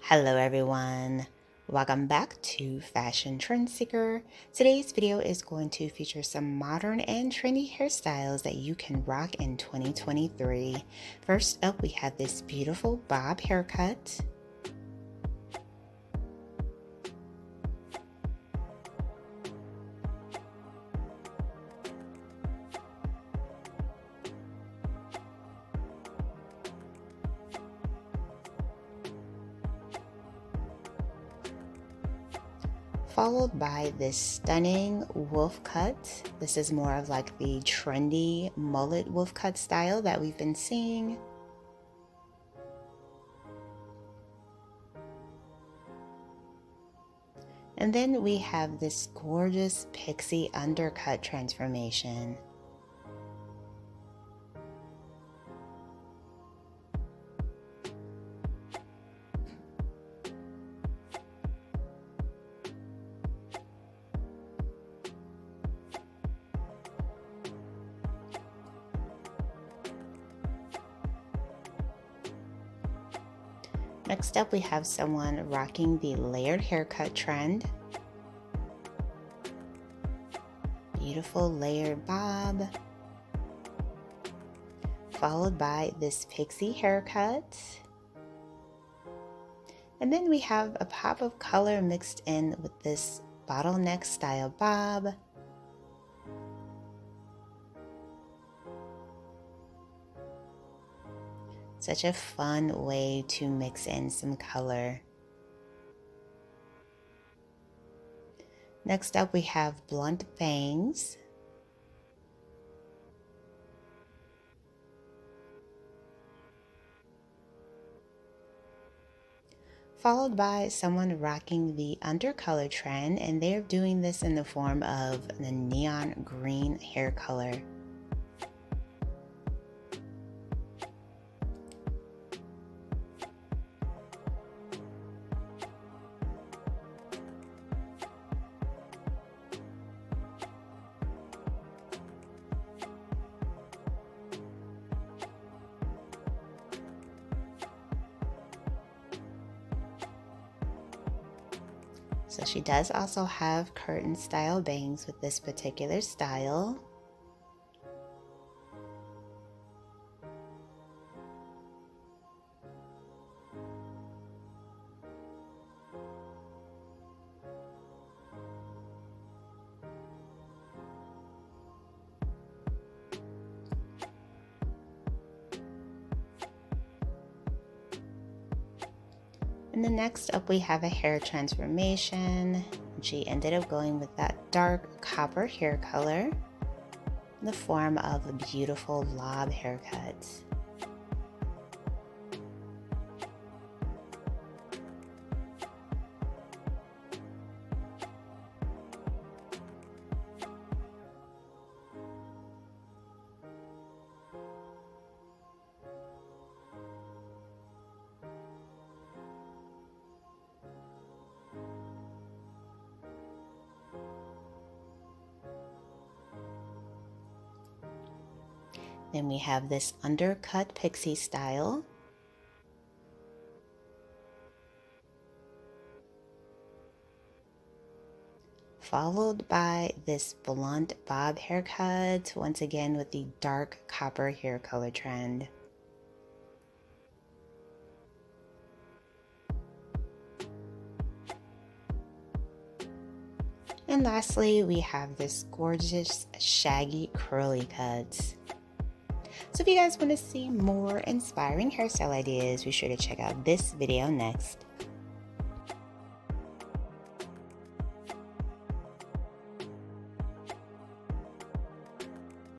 Hello everyone, welcome back to Fashion Trend Seeker. Today's video is going to feature some modern and trendy hairstyles that you can rock in 2023. First up, we have this beautiful bob haircut. Followed by this stunning wolf cut. This is more of like the trendy mullet wolf cut style that we've been seeing. And then we have this gorgeous pixie undercut transformation. Next up, we have someone rocking the layered haircut trend. Beautiful layered bob. Followed by this pixie haircut. And then we have a pop of color mixed in with this bottleneck style bob. Such a fun way to mix in some color. Next up, we have blunt bangs. Followed by someone rocking the undercolor trend, and they're doing this in the form of the neon green hair color. So she does also have curtain style bangs with this particular style. And then next up, we have a hair transformation. She ended up going with that dark copper hair color in the form of a beautiful lob haircut. Then we have this undercut pixie style. Followed by this blunt bob haircut, once again with the dark copper hair color trend. And lastly, we have this gorgeous shaggy curly cut. So if you guys want to see more inspiring hairstyle ideas, be sure to check out this video next.